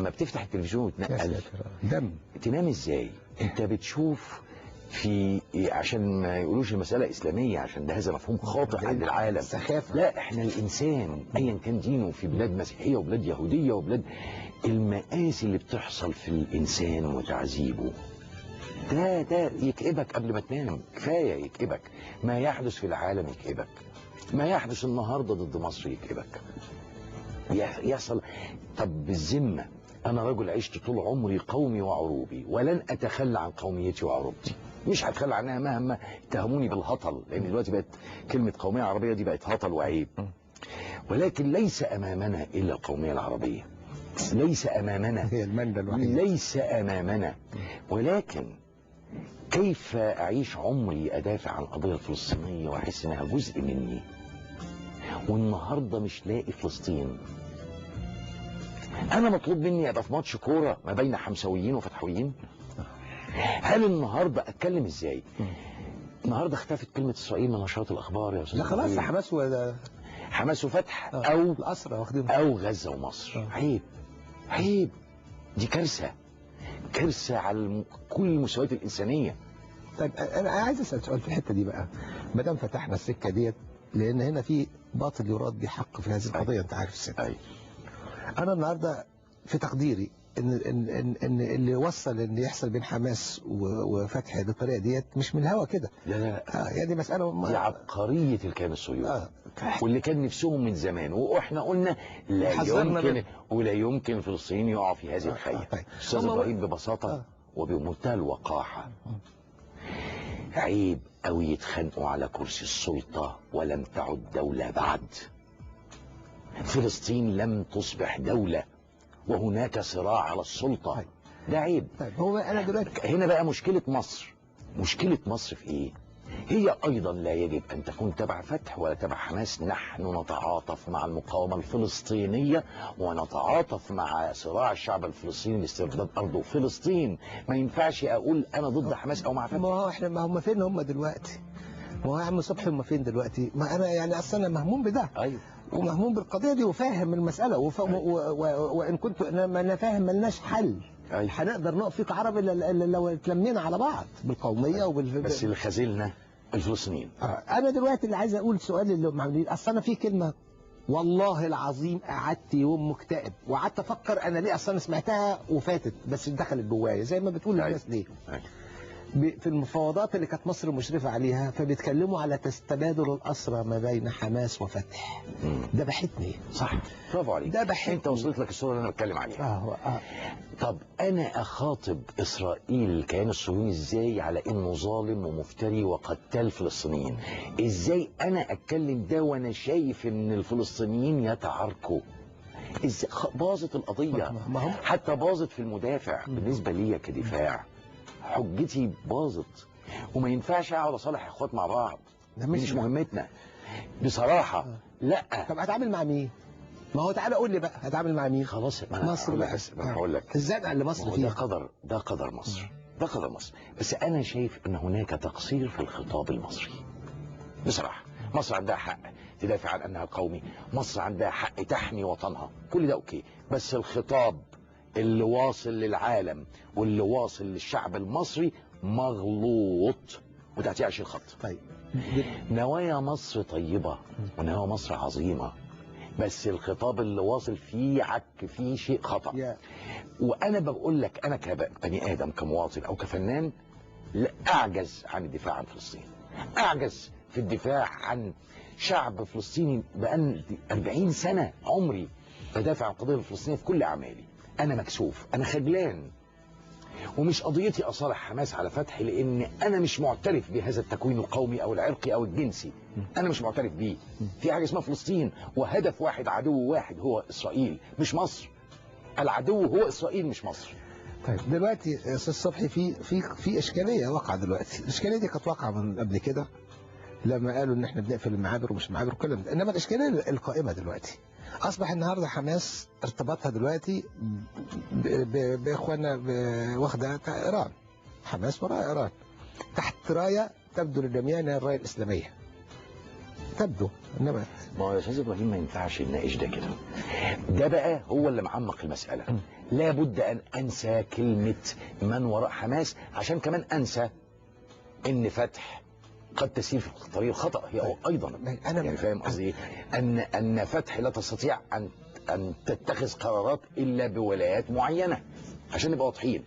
لما بتفتح التلفزيون وتنقل دم تنام ازاي؟ انت بتشوف في عشان ما يقولوش المسألة إسلامية، عشان ده هذا مفهوم خاطئ عند العالم. سخافة. لا، احنا الإنسان أيا كان دينه، في بلاد مسيحية وبلاد يهودية وبلاد، المآسي اللي بتحصل في الإنسان وتعذيبه ده يكئبك قبل ما تنام. كفاية يكئبك ما يحدث في العالم، يكئبك ما يحدث النهاردة ضد مصر، يكئبك يحصل. طب بالذمة، أنا رجل عشت طول عمري قومي وعروبي، ولن أتخلى عن قوميتي وعروبتي، مش هتخلى عنها مهما اتهموني بالهطل، لأن دلوقتي بقت كلمة قومية عربية دي بقت هطل وعيب. ولكن ليس أمامنا إلا القومية العربية، ليس أمامنا، هي المندل الوحيد، ليس أمامنا. ولكن كيف أعيش عمري أدافع عن القضية الفلسطينية وأحس إنها جزء مني، والنهاردة مش لاقي فلسطين؟ أنا مطلوب مني أبقى في ماتش كورة ما بين حمساويين وفتحويين؟ هل النهاردة أتكلم إزاي؟ النهاردة اختفت كلمة إسرائيل من نشرات الأخبار يا أستاذ. لا خلاص، حماس وفتح أو الأسرى واخدين، أو غزة ومصر. عيب، عيب، دي كارثة، كارثة على كل المستويات الإنسانية. طيب أنا عايز أسأل سؤال في الحتة دي بقى، ما دام فتحنا السكة ديت، لأن هنا في باطل يراد بحق في هذه القضية. أنت عارف السكة. أنا النهاردة في تقديري إن اللي وصل إن يحصل بين حماس وفتح بالطريقة ديت مش من الهوا كده. لا لا، يعني مسألة دي عبقرية الكيان الصهيوني، واللي كان نفسهم من زمان، واحنا قلنا لا يمكن ولا يمكن الفلسطينيين يقعوا في هذه الخية. أستاذ إبراهيم ببساطة وبمنتهى الوقاحة، عيب أوي يتخانقوا على كرسي السلطة ولم تعد دولة بعد. فلسطين لم تصبح دولة وهناك صراع على السلطة، ده عيب. طيب هو أنا دلوقتي هنا بقى مشكلة مصر، مشكلة مصر في إيه؟ هي أيضا لا يجب أن تكون تبع فتح ولا تبع حماس. نحن نتعاطف مع المقاومة الفلسطينية ونتعاطف مع صراع الشعب الفلسطيني لاسترداد أرضه. فلسطين ما ينفعش أقول أنا ضد حماس أو مع فتح. ما هو إحنا، ما هم فين هم دلوقتي؟ ما هو يا عم صبحي هم فين دلوقتي؟ ما أنا يعني أصلا مهموم بده. أيوه، ومهموم بالقضية دي وفاهم المسألة وإن كنت أنا فاهم ملناش حل. هنقدر نقف فيك عرب لو اتلمينا على بعض بالقومية بس اللي خازلنا الفلسطينيين. أنا دلوقتي اللي عايز أقول سؤال اللي معمولين، أصل أنا في كلمة والله العظيم قعدت يوم مكتئب وقعدت أفكر أنا ليه، أصلا سمعتها وفاتت بس دخلت جوايا زي ما بتقول للناس ليه. في المفاوضات اللي كانت مصر مشرفة عليها فبيتكلموا على تبادل الأسرى ما بين حماس وفتح. ده بحتني. صح، برافو عليك، ده بحتني. انت وصلت لك الصورة اللي انا بتكلم عليها. طب انا اخاطب اسرائيل الكيان الصهيوني ازاي على انه ظالم ومفتري وقتال فلسطينيين؟ ازاي انا اتكلم ده وانا شايف ان الفلسطينيين يتعاركوا؟ ازاي باظت القضية، حتى باظت في المدافع. بالنسبة لي كدفاع حجتي باظت، وما ينفعش اقعد اصالح اخوات مع بعض، مش مهمتنا بصراحة. لا، طب هتعامل مع مين؟ ما هو تعالى قول لي بقى هتعامل مع مين؟ خلاص مصر بقى. ما هقول لك الزنقه اللي مصر فيها، ده قدر مصر، ده قدر مصر. بس انا شايف ان هناك تقصير في الخطاب المصري بصراحة. مصر عندها حق تدافع عن انها قومي، مصر عندها حق تحمي وطنها، كل ده اوكي، بس الخطاب اللي واصل للعالم واللي واصل للشعب المصري مغلوط، وتحتيه 20 خط. طيب نوايا مصر طيبة ونوايا مصر عظيمة، بس الخطاب اللي واصل فيه عك، فيه شيء خطأ. وانا بقول لك انا كبني ادم كمواطن او كفنان لا اعجز عن الدفاع عن فلسطين، اعجز في الدفاع عن شعب فلسطيني. بقى 40 سنة عمري بدافع عن القضية الفلسطينية في كل اعمالي. انا مكسوف، انا خجلان، ومش قضيتي اصالح حماس على فتح، لان انا مش معترف بهذا التكوين القومي او العرقي او الجنسي، انا مش معترف بيه. في حاجه اسمها فلسطين وهدف واحد، عدو واحد هو اسرائيل مش مصر. العدو هو اسرائيل مش مصر. طيب دلوقتي يا استاذ صبحي في اشكاليه واقعه دلوقتي. الاشكاليه دي كانت واقعه من قبل كده لما قالوا ان احنا بنقفل المعابر ومش معابر والكلام ده، انما الاشكاليه القائمه دلوقتي اصبح النهارده حماس ارتباطها دلوقتي باخواننا واخده ايران. حماس وراء ايران تحت رايه تبدو للجميع انها الرايه الاسلاميه تبدو، انما ما هو يا استاذ ابراهيم ما ينفعش نناقش ده كده. ده بقى هو اللي معمق المساله. لابد أن أنسى كلمة من وراء حماس، عشان كمان أنسى إن فتح قد تسير في الطريق الخطأ هي أيضا. أنا يعني فاهم قصدي أن فتح لا تستطيع أن تتخذ قرارات إلا بولايات معينة، عشان نبقى واضحين.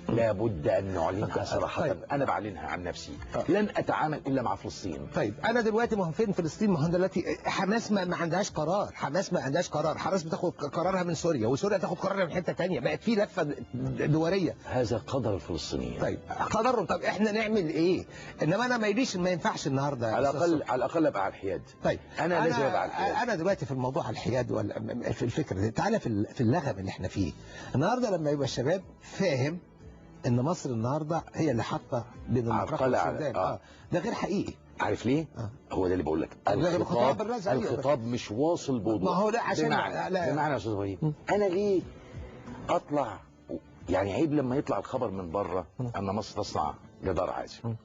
لابد أن نعلنها صراحة. طيب. أنا بعلنها عن نفسي، لن أتعامل إلا مع فلسطين. طيب أنا دلوقتي ما هو فين فلسطين؟ ما هو دلوقتي حماس ما عندهاش قرار، حماس ما عندهاش قرار، حماس بتاخد قرارها من سوريا، وسوريا تاخد قرارها من حتة تانية، بقت في لفة دورية. هذا قدر الفلسطينيين. طيب قدرهم، طب إحنا نعمل إيه؟ إنما أنا ما ينفعش النهاردة على الأقل أبقى على الحياد. طيب أنا لازم أبقى على الحياد. أنا دلوقتي في الموضوع على الحياد ولا في الفكرة، تعالى في اللغم اللي إحنا فيه النهاردة، لما يبقى الشباب فاهم ان مصر النهارده هي اللي حاطه بين المشرق والسودان. ده غير حقيقي. عارف ليه؟ هو ده اللي بقول لك، الخطاب مش واصل بوضوح. ما هو ده عشان بمعنى يا استاذ ابراهيم، انا ليه اطلع يعني عيب لما يطلع الخبر من بره ان مصر تصنع جدار عازل،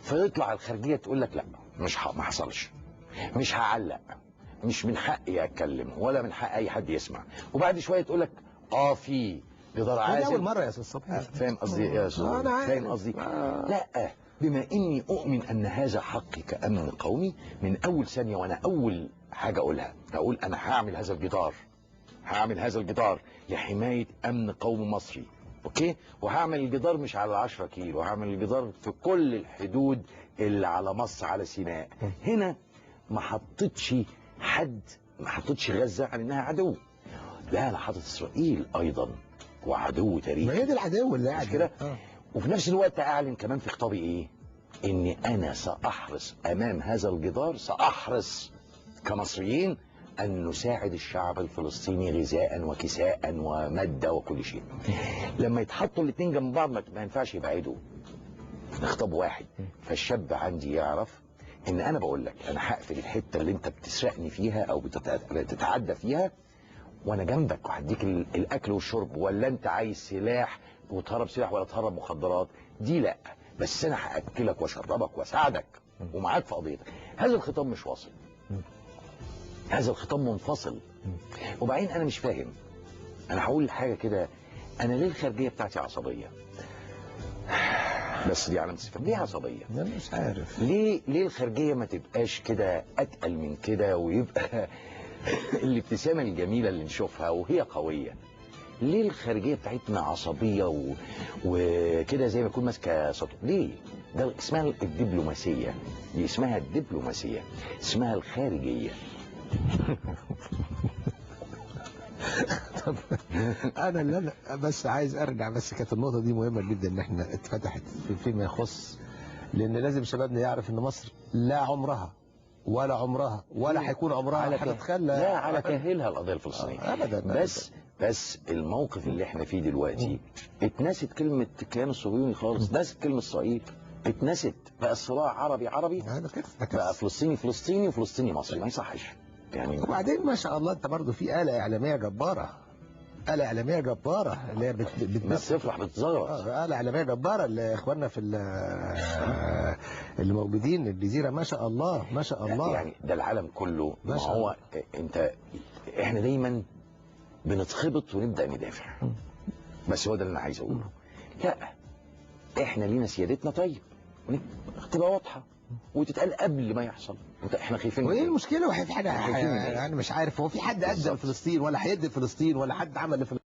فيطلع الخارجيه تقول لك لا ما حصلش، مش هعلق، مش من حقي اتكلم ولا من حق اي حد يسمع، وبعد شويه تقول لك في جدار عازل. اول مره يا استاذ صبحي. فاهم قصدي يا استاذ؟ فاهم قصدي؟ لا، بما اني اؤمن ان هذا حقي كامن قومي، من اول ثانيه وانا اول حاجه اقول انا هعمل هذا الجدار لحمايه امن قومي مصري، اوكي؟ وهعمل الجدار مش على 10 كيلو، هعمل الجدار في كل الحدود اللي على مصر، على سيناء. هنا ما حطيتش غزه على انها عدو، لا، انا حاطط اسرائيل ايضا وعدو تاريخي. ما هي دي العدو اللي قاعد كده. وفي نفس الوقت اعلن كمان في خطابي ايه؟ اني انا ساحرص امام هذا الجدار، ساحرص كمصريين ان نساعد الشعب الفلسطيني غذاء وكساء وماده وكل شيء. لما يتحطوا الاثنين جنب بعض ما ينفعش يبعدوا، خطاب واحد. فالشاب عندي يعرف ان انا بقول لك انا هقفل الحته اللي انت بتسرقني فيها او بتتعدى فيها، وانا جنبك وهديك الاكل والشرب، ولا انت عايز سلاح وتهرب سلاح ولا تهرب مخدرات، دي لا، بس انا هاكلك واشربك واساعدك ومعاك في قضيتك. هذا الخطاب مش واصل، هذا الخطاب منفصل. وبعدين انا مش فاهم، انا هقول حاجه كده، انا ليه الخارجيه بتاعتي عصبيه؟ بس دي علامه استفهام، ليه عصبيه؟ انا مش عارف ليه الخارجيه ما تبقاش كده اتقل من كده، ويبقى الابتسامة الجميلة اللي نشوفها وهي قوية؟ ليه الخارجية بتاعتنا عصبية وكده زي ما يكون ماسكة سطو؟ ليه؟ ده اسمها الدبلوماسية، دي اسمها الدبلوماسية، اسمها الخارجية. طب انا بس عايز ارجع، بس كانت النقطة دي مهمة جدا ان احنا اتفتحت فيما يخص، لان لازم شبابنا يعرف ان مصر لا عمرها ولا هيكون عمرها هتتخلى لا على كاهلها القضيه الفلسطينيه ابدا. بس الموقف اللي احنا فيه دلوقتي اتنست كلمه الكيان الصهيوني خالص، نست كلمه اسرائيل، اتنست، بقى الصراع عربي بقى فلسطيني وفلسطيني مصري، ما يصحش يعني. وبعدين ما شاء الله انت برضه في آلة إعلامية جبارة، آلة إعلامية جبارة اللي هي بتفرح بتزغرط، آلة إعلامية جبارة اللي إخواننا في اللي موجودين الجزيرة، ما شاء الله ما شاء الله. يعني ده العالم كله، ما هو احنا دايما بنتخبط ونبدأ ندافع، بس هو ده اللي انا عايز اقوله. لا، احنا لينا سيادتنا، طيب تبقى واضحة وتتقال قبل ما يحصل. احنا خايفين. وايه المشكلة؟ وفي حاجة انا مش عارف، هو في حد ادى لفلسطين ولا هيدي لفلسطين ولا حد عمل لفلسطين؟